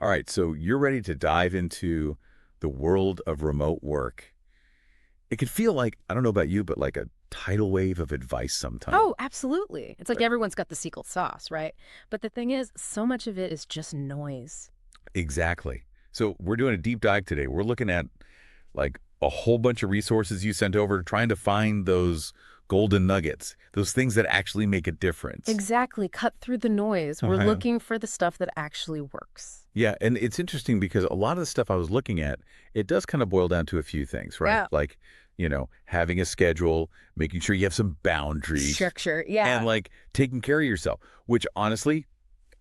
All right, so you're ready to dive into the world of remote work. It can feel like, I don't know about you, but like a tidal wave of advice sometimes. Oh, absolutely. It's like everyone's got the secret sauce, right? But the thing is, so much of it is just noise. Exactly. So we're doing a deep dive today. We're looking at like a whole bunch of resources you sent over, trying to find those golden nuggets, those things that actually make a difference. Exactly. Cut through the noise. We're Okay. looking for the stuff that actually works. Yeah, and it's interesting because a lot of the stuff I was looking at, it does kind of boil down to a few things, right? Yeah. Like, having a schedule, making sure you have some boundaries, Structure. and Yeah. like taking care of yourself, which honestly,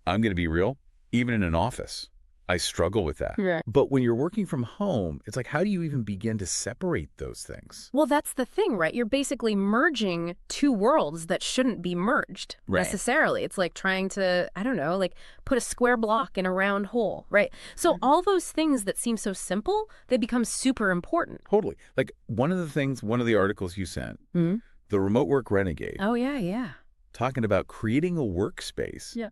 I'm going to be real, even in an office, I struggle with that. Right. But when you're working from home, it's like, how do you even begin to separate those things? Well, that's the thing, right? You're basically merging two worlds that shouldn't be merged Right. necessarily. It's like trying to, I don't know, like put a square block in a round hole, right? So all those things that seem so simple, they become super important. Totally. Like one of the articles you sent, Hmm. the Remote Work Renegade, Oh, yeah, yeah. talking about creating a workspace, Yeah.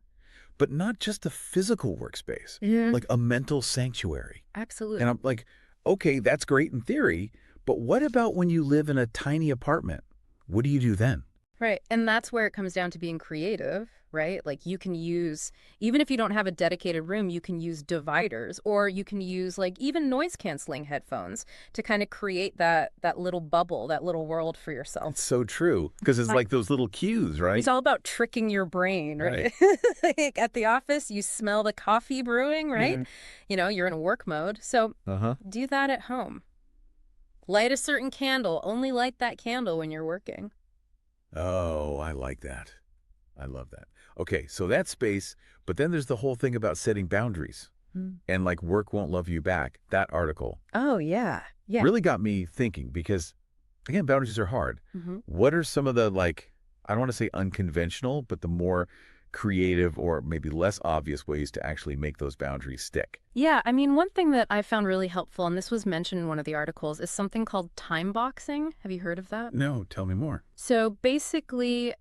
but not just a physical workspace, Yeah. like a mental sanctuary. Absolutely. And I'm like, okay, that's great in theory, but what about when you live in a tiny apartment? What do you do then? Right. And that's where it comes down to being creative, right? Like you can use, even if you don't have a dedicated room, you can use dividers or you can use like even noise canceling headphones to kind of create that little bubble, that little world for It's yourself. so true because it's Right. like those little cues, right? It's all about tricking your brain, right? Like at the office, you smell the coffee brewing, right? Mhm. You're in work mode. So Uh-huh. do that at home. Light a certain candle. Only light that candle when you're working. Oh, I like that. I love that. Okay, so that's space, but then there's the whole thing about setting boundaries and like work won't love you back. That article Oh, yeah. Yeah. really got me thinking because, again, boundaries are hard. Hmm. What are some of the, like, I don't want to say unconventional, but the more creative or maybe less obvious ways to actually make those boundaries stick? Yeah, I mean, one thing that I found really helpful, and this was mentioned in one of the articles, is something called time boxing. Have you heard of that? No, tell me more. So basically,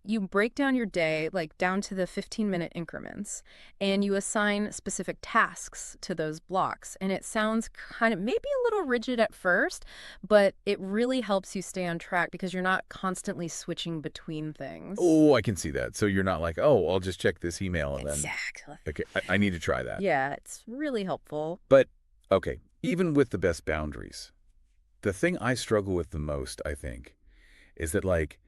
you break down your day, like down to the 15-minute increments, and you assign specific tasks to those blocks. And it sounds kind of maybe a little rigid at first, but it really helps you stay on track because you're not constantly switching between things. Oh, I can see that. So you're not like, oh, I'll just check this email and then, Exactly. okay, I need to try that. Yeah, it's really helpful. But, okay, even with the best boundaries, the thing I struggle with the most, I think, is that like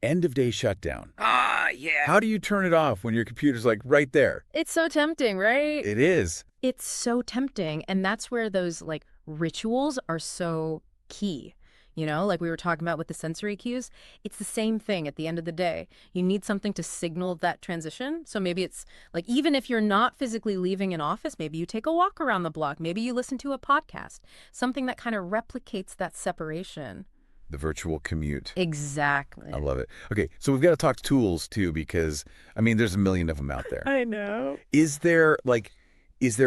end of day shutdown. Ah, yeah. How do you turn it off when your computer's like right there? It's so tempting, right? It is. It's so tempting. And that's where those like rituals are so key. Like we were talking about with the sensory cues, it's the same thing at the end of the day. You need something to signal that transition. So maybe it's like, even if you're not physically leaving an office, maybe you take a walk around the block. Maybe you listen to a podcast, something that kind of replicates that separation. The virtual commute. Exactly. I love it. Okay, so we've got to talk tools too because, I mean, there's a million of them out there. I know. Is there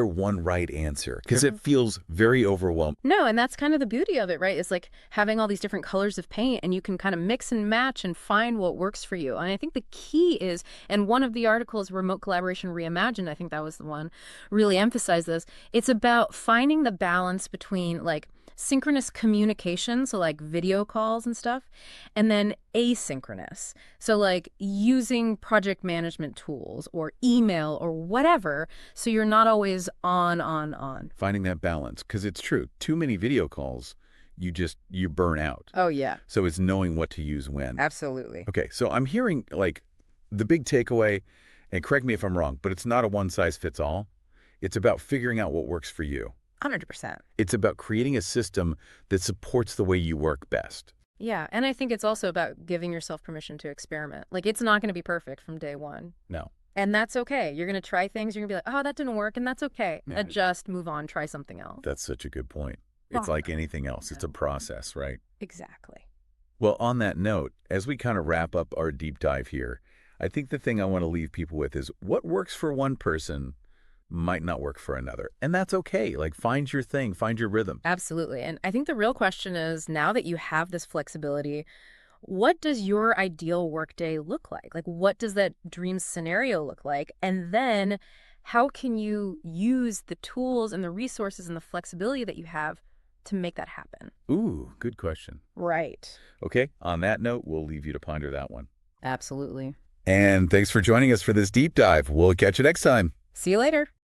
one right answer? Because it feels very overwhelming. No, and that's kind of the beauty of it, right? It's like having all these different colors of paint and you can kind of mix and match and find what works for you. And I think the key is, and one of the articles, Remote Collaboration Reimagined, I think that was the one, really emphasized this. It's about finding the balance between like synchronous communication, so like video calls and stuff, and then asynchronous. So like using project management tools or email or whatever, so you're not always on. Finding that balance, because it's true. Too many video calls, you burn out. Oh, yeah, So it's knowing what to use when. absolutely. Okay, so I'm hearing like the big takeaway, and correct me if I'm wrong, but it's not a one size fits all. It's about figuring out what works for you. 100%. It's about creating a system that supports the way you work best. Yeah, and I think it's also about giving yourself permission to experiment. Like, it's not going to be perfect from day one. No. And that's okay. You're going to try things. You're going to be like, oh, that didn't work, and that's okay. Yeah. Adjust, move on, try something else. That's such a good point. It's Wow. like anything else. It's a process, right? Exactly. Well, on that note, as we kind of wrap up our deep dive here, I think the thing I want to leave people with is what works for one person might not work for another. And that's okay. Like, find your thing, find your rhythm. Absolutely. And I think the real question is, now that you have this flexibility, what does your ideal workday look like? Like, what does that dream scenario look like? And then how can you use the tools and the resources and the flexibility that you have to make that happen? Ooh, good question. Right. Okay, on that note, we'll leave you to ponder that one. Absolutely. And thanks for joining us for this deep dive. We'll catch you next time. See you later.